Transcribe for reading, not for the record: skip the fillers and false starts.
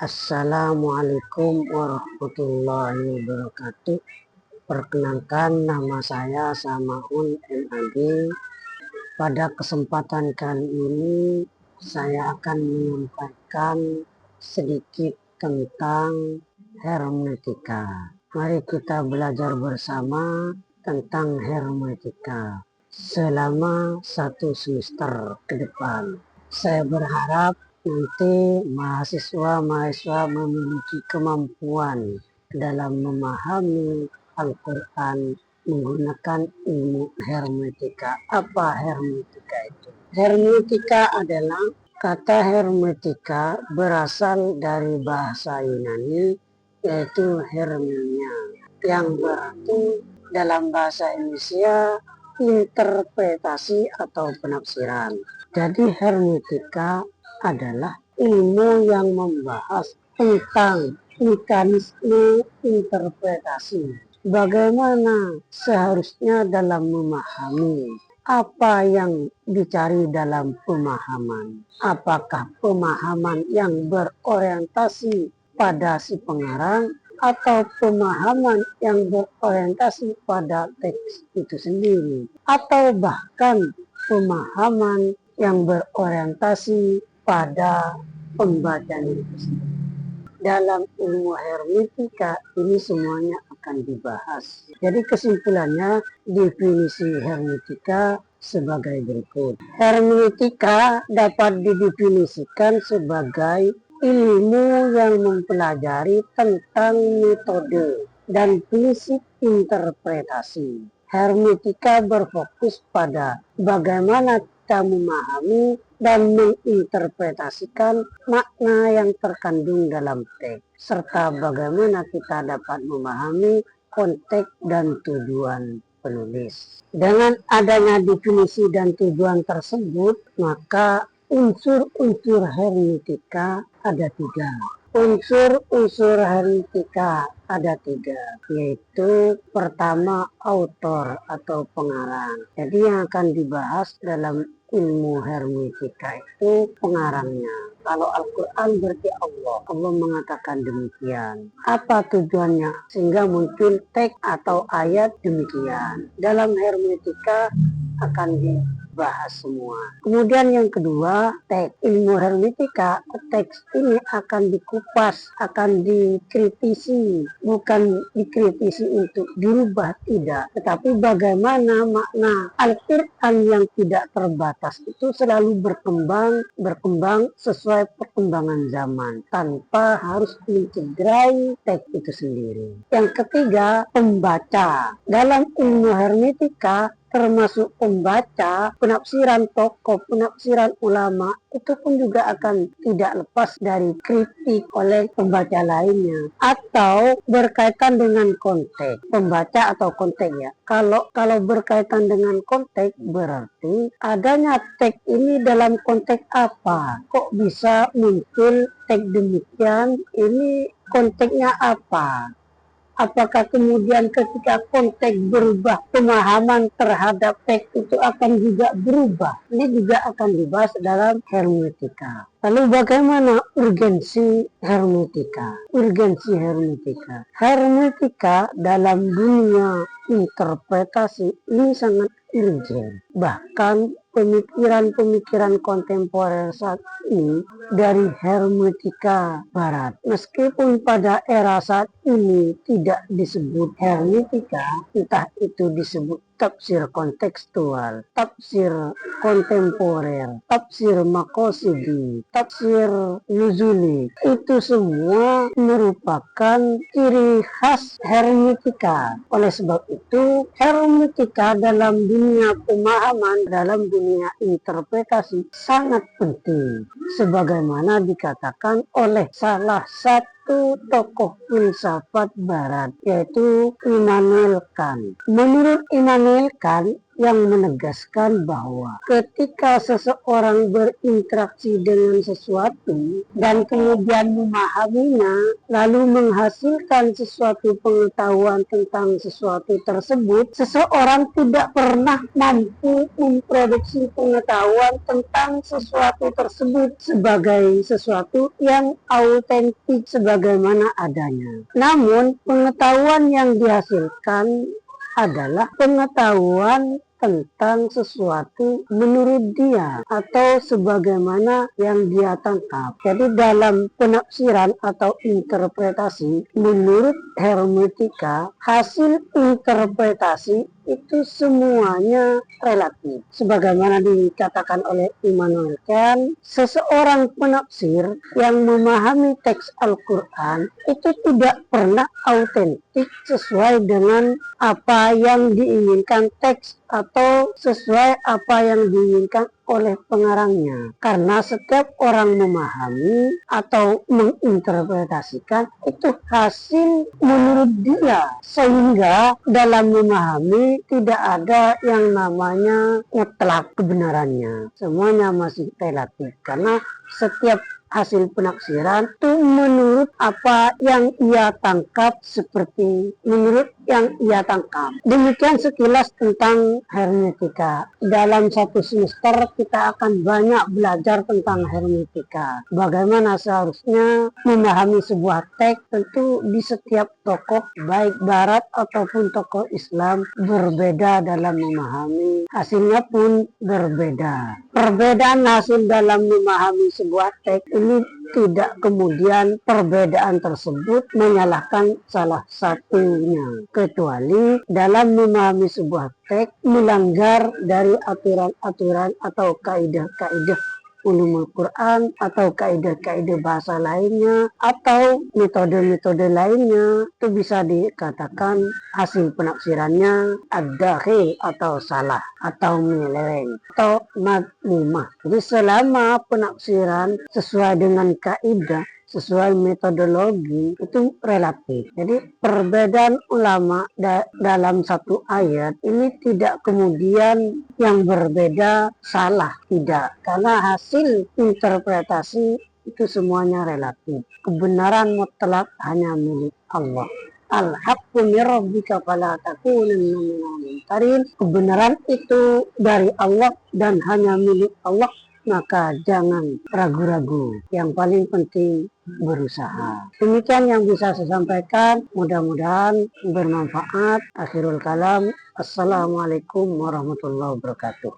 Assalamualaikum warahmatullahi wabarakatuh. Perkenalkan, nama saya Samaun MAD. Pada kesempatan kali ini saya akan menyampaikan sedikit tentang hermeneutika. Mari kita belajar bersama tentang hermeneutika selama 1 semester ke depan. Saya berharap nanti mahasiswa memiliki kemampuan dalam memahami Al-Quran menggunakan ilmu hermeneutika. Apa hermeneutika itu? Hermeneutika adalah kata hermeneutika berasal dari bahasa Yunani, yaitu hermeneia, yang berarti dalam bahasa Indonesia interpretasi atau penafsiran. Jadi hermeneutika adalah ilmu yang membahas tentang mekanisme interpretasi. Bagaimana seharusnya dalam memahami apa yang dicari dalam pemahaman. Apakah pemahaman yang berorientasi pada si pengarang atau pemahaman yang berorientasi pada teks itu sendiri, atau bahkan pemahaman yang berorientasi pada pembacaan itu sendiri. Dalam ilmu hermeneutika ini semuanya akan dibahas. Jadi kesimpulannya, definisi hermeneutika sebagai berikut. Hermeneutika dapat didefinisikan sebagai ilmu yang mempelajari tentang metode dan prinsip interpretasi. Hermeneutika berfokus pada bagaimana kita memahami dan menginterpretasikan makna yang terkandung dalam teks, serta bagaimana kita dapat memahami konteks dan tujuan penulis. Dengan adanya definisi dan tujuan tersebut, maka unsur-unsur hermeneutika ada 3. Unsur-unsur hermeneutika ada 3, yaitu pertama autor atau pengarang. Jadi yang akan dibahas dalam ilmu hermeneutika itu pengarangnya. Kalau Al-Quran berarti Allah mengatakan demikian. Apa tujuannya? Sehingga muncul teks atau ayat demikian. Dalam hermeneutika akan dibahas semua. Kemudian yang kedua, teks. Ilmu hermeneutika, teks ini akan dikupas, akan dikritisi. Bukan dikritisi untuk dirubah, tidak. Tetapi bagaimana makna Al-Quran yang tidak terbatas itu selalu berkembang sesuai perkembangan zaman, tanpa harus mencederai teks itu sendiri. Yang ketiga, pembaca. Dalam ilmu hermeneutika termasuk pembaca, penafsiran tokoh, penafsiran ulama, itu pun juga akan tidak lepas dari kritik oleh pembaca lainnya, atau berkaitan dengan konteks, pembaca atau konteks ya. Kalau berkaitan dengan konteks berarti adanya teks ini dalam konteks apa? Kok bisa muncul teks demikian? Ini konteksnya apa? Apakah kemudian ketika konteks berubah, pemahaman terhadap teks itu akan juga berubah? Ini juga akan dibahas dalam hermeneutika. Lalu bagaimana urgensi hermeneutika? Urgensi hermeneutika. Hermeneutika dalam dunia interpretasi ini sangat urgen. Bahkan pemikiran-pemikiran kontemporer saat ini dari hermeneutika barat. Meskipun pada era saat ini tidak disebut hermeneutika, entah itu disebut tafsir kontekstual, tafsir kontemporer, tafsir maqasidi, tafsir nuzuli, itu semua merupakan ciri khas hermeneutika. Oleh sebab itu, hermeneutika dalam dunia pemahaman, dalam dunia interpretasi sangat penting. Sebagaimana dikatakan oleh salah satu tokoh filsafat barat, yaitu Immanuel Kant. Menurut Immanuel Kant, yang menegaskan bahwa ketika seseorang berinteraksi dengan sesuatu dan kemudian memahaminya, lalu menghasilkan sesuatu pengetahuan tentang sesuatu tersebut, seseorang tidak pernah mampu memproduksi pengetahuan tentang sesuatu tersebut sebagai sesuatu yang autentik sebagaimana adanya. Namun, pengetahuan yang dihasilkan adalah pengetahuan tentang sesuatu menurut dia atau sebagaimana yang dia tangkap. Jadi dalam penafsiran atau interpretasi menurut hermeneutika, hasil interpretasi itu semuanya relatif. Sebagaimana dikatakan oleh Immanuel Kant, seseorang penafsir yang memahami teks Al-Quran itu tidak pernah autentik sesuai dengan apa yang diinginkan teks atau sesuai apa yang diinginkan oleh pengarangnya. Karena setiap orang memahami atau menginterpretasikan itu hasil menurut dia. Sehingga dalam memahami tidak ada yang namanya mutlak kebenarannya. Semuanya masih relatif. Karena setiap hasil penafsiran itu menurut apa yang ia tangkap, seperti menurut yang ia tangkap. Demikian sekilas tentang hermeneutika. Dalam satu semester kita akan banyak belajar tentang hermeneutika. Bagaimana seharusnya memahami sebuah teks. Tentu di setiap tokoh baik barat ataupun tokoh Islam berbeda dalam memahami. Hasilnya pun berbeda. Perbedaan hasil dalam memahami sebuah teks ini tidak kemudian perbedaan tersebut menyalahkan salah satunya, kecuali dalam memahami sebuah teks melanggar dari aturan-aturan atau kaidah-kaidah ulumul Quran atau kaidah-kaidah bahasa lainnya atau metode-metode lainnya, itu bisa dikatakan hasil penafsirannya ad-dakhil atau salah atau menyeleweng atau madmumah. Jadi selama penafsiran sesuai dengan kaidah, sesuai metodologi, itu relatif. Jadi perbedaan ulama dalam satu ayat ini tidak kemudian yang berbeda salah, tidak. Karena hasil interpretasi itu semuanya relatif. Kebenaran mutlak hanya milik Allah. Al-haqqu min rabbika fala takunanna minal mumtarin. Kebenaran itu dari Allah dan hanya milik Allah, maka jangan ragu-ragu. Yang paling penting berusaha. Demikian yang bisa saya sampaikan. Mudah-mudahan bermanfaat. Akhirul kalam. Assalamualaikum warahmatullahi wabarakatuh.